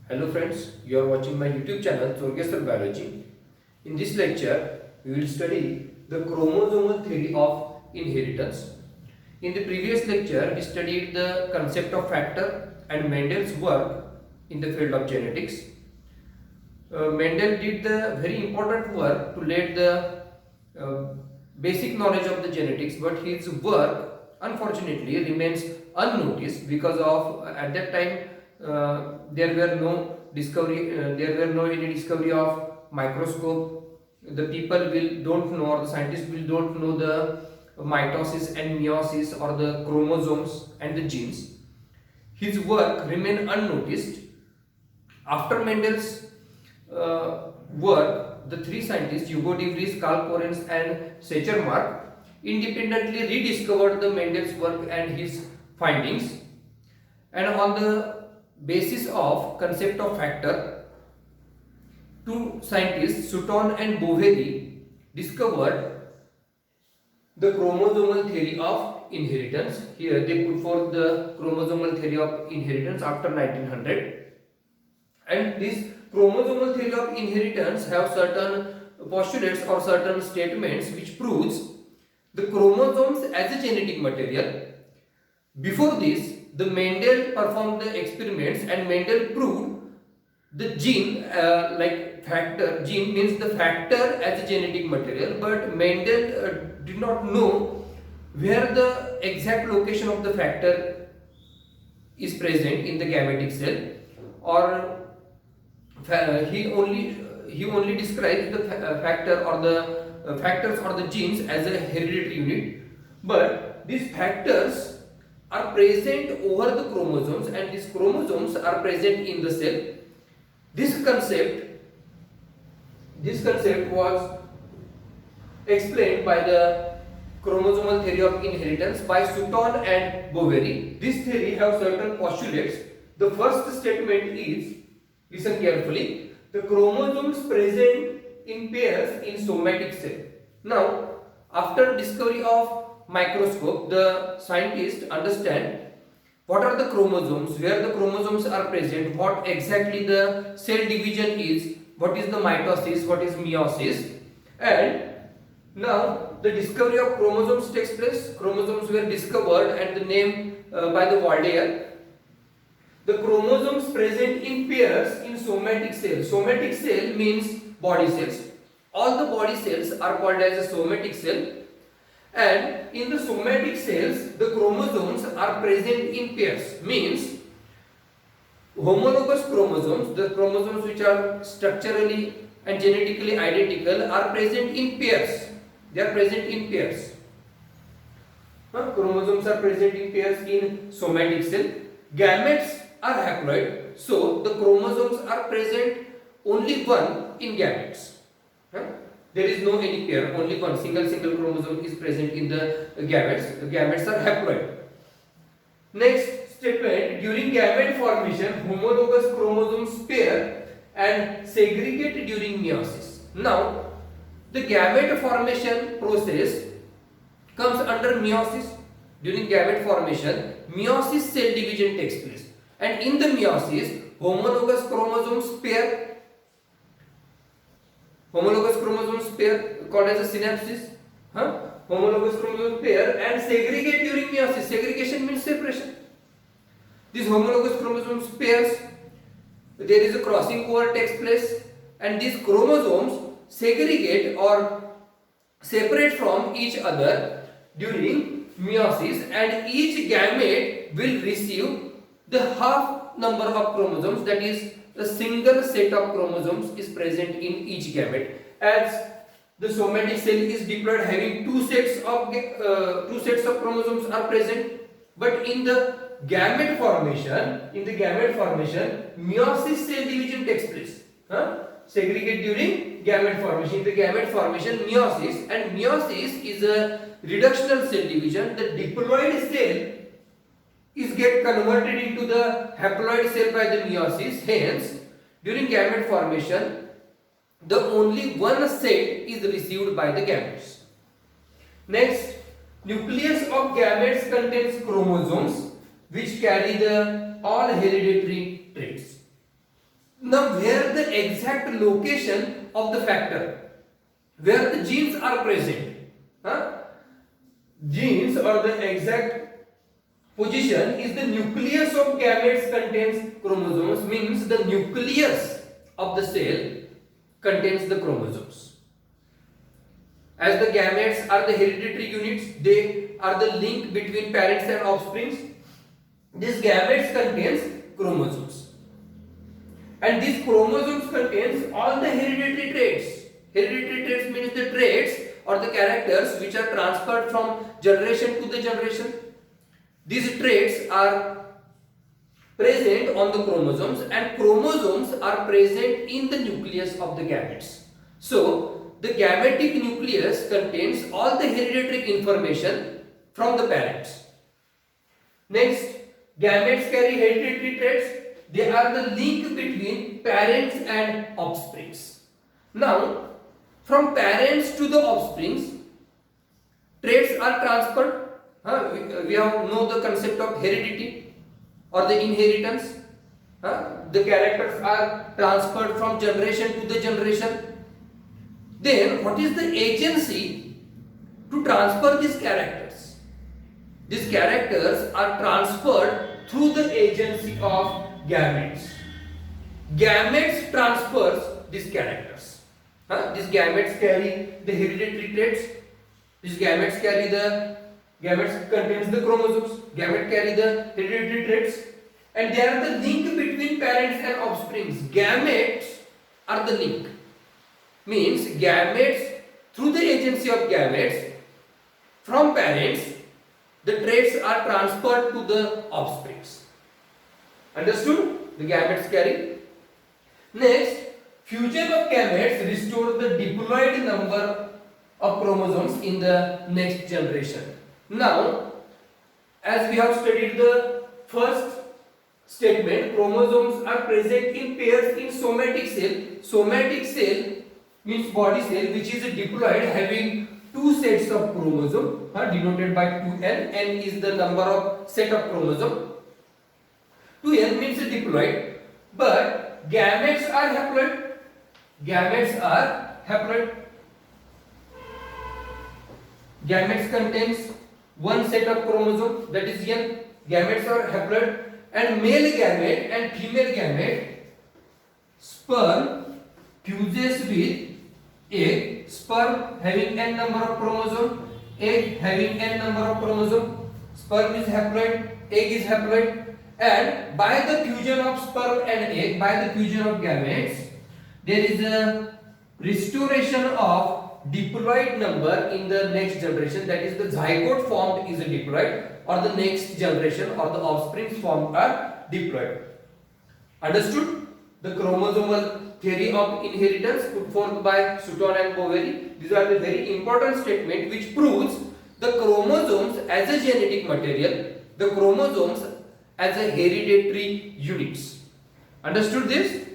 Hello friends, you are watching my YouTube channel Zorgesar Biology. In this lecture, we will study the chromosomal theory of inheritance. In the previous lecture, we studied the concept of factor and Mendel's work in the field of genetics. Mendel did the very important work to lay the uh, basic knowledge of the genetics, but his work unfortunately remains unnoticed because of at that time there were no discovery, there were no any discovery of microscope. The people will don't know, or the scientists will don't know the mitosis and meiosis or the chromosomes and the genes. His work remained unnoticed. After Mendel's work, the three scientists, Hugo de Vries, Carl Correns and Sechermark, independently rediscovered the Mendel's work and his findings, and on the basis of concept of factor, two scientists, Sutton and Boveri, discovered the chromosomal theory of inheritance. Here they put forth the chromosomal theory of inheritance after 1900. And this chromosomal theory of inheritance have certain postulates or certain statements which proves the chromosomes as a genetic material. Before this, the Mendel performed the experiments and Mendel proved the gene like factor. Gene means the factor as a genetic material, but Mendel did not know where the exact location of the factor is present in the gametic cell, or he only describes the factor or the factors or the genes as a hereditary unit, but these factors are present over the chromosomes and these chromosomes are present in the cell. This concept was explained by the chromosomal theory of inheritance by Sutton and Boveri. This theory have certain postulates. The first statement is, listen carefully, the chromosomes present in pairs in somatic cell. Now, after discovery of microscope, the scientists understand what are the chromosomes, where the chromosomes are present, what exactly the cell division is, what is the mitosis, what is meiosis, and now the discovery of chromosomes takes place. Chromosomes were discovered and the name by the Waldeyer. The chromosomes present in pairs in somatic cell. Somatic cell means body cells. All the body cells are called as a somatic cell, and in the somatic cells the chromosomes are present in pairs, means homologous chromosomes, the chromosomes which are structurally and genetically identical, are present in pairs. They are present in pairs. Chromosomes are present in pairs in somatic cell. Gametes are haploid, so the chromosomes are present only one in gametes. There is no any pair, only one single chromosome is present in the gametes. The gametes are haploid. Next statement, during gamete formation, homologous chromosomes pair and segregate during meiosis. Now, the gamete formation process comes under meiosis. During gamete formation, meiosis cell division takes place, and in the meiosis, homologous chromosomes pair. Homologous chromosomes pair called as a synapsis. Homologous chromosomes pair and segregate during meiosis. Segregation means separation. These homologous chromosomes pairs, there is a crossing over takes place, and these chromosomes segregate or separate from each other during meiosis, and each gamete will receive the half number of chromosomes, that is a single set of chromosomes is present in each gamete. As the somatic cell is diploid having two sets of chromosomes are present, but in the gamete formation, meiosis cell division takes place. Segregate during gamete formation. In the gamete formation, meiosis, and meiosis is a reductional cell division. The diploid cell is get converted into the haploid cell by the meiosis. Hence, during gamete formation, the only one set is received by the gametes. Next, nucleus of gametes contains chromosomes which carry the all hereditary traits. Now where the exact location of the factor, where the genes are present, huh? Genes or the exact position is the nucleus of gametes contains chromosomes, means the nucleus of the cell contains the chromosomes. As the gametes are the hereditary units, they are the link between parents and offsprings. These gametes contains chromosomes, and these chromosomes contains all the hereditary traits. Hereditary traits means the traits or the characters which are transferred from generation to the generation. These traits are present on the chromosomes, and chromosomes are present in the nucleus of the gametes. So the gametic nucleus contains all the hereditary information from the parents. Next, gametes carry hereditary traits. They are the link between parents and offsprings. Now, from parents to the offsprings, traits are transferred. We have know the concept of heredity or the inheritance. The characters are transferred from generation to the generation. Then what is the agency to transfer these characters? These characters are transferred through the agency of gametes. Gametes transfers these characters. These gametes carry the hereditary traits. These gametes contains the chromosomes. Gametes carry the hereditary traits, and they are the link between parents and offsprings. Gametes are the link. Means gametes, through the agency of gametes from parents, the traits are transferred to the offsprings. Understood? The gametes carry. Next, fusion of gametes restores the diploid number of chromosomes in the next generation. Now, as we have studied the first statement, chromosomes are present in pairs in somatic cell. Somatic cell means body cell which is a diploid having two sets of chromosome, denoted by 2n. N is the number of set of chromosome. 2n means a diploid, but gametes are haploid. Gametes are haploid. Gametes contains one set of chromosome, that is N. Gametes are haploid, and male gamete and female gamete, sperm fuses with egg, sperm having n number of chromosome, egg having n number of chromosome. Sperm is haploid, egg is haploid, and by the fusion of sperm and egg, by the fusion of gametes, there is a restoration of diploid number in the next generation. That is, the zygote formed is a diploid, or the next generation or the offsprings formed are diploid. Understood? The chromosomal theory of inheritance put forth by Sutton and Boveri. These are the very important statement which proves the chromosomes as a genetic material, the chromosomes as a hereditary units. Understood this?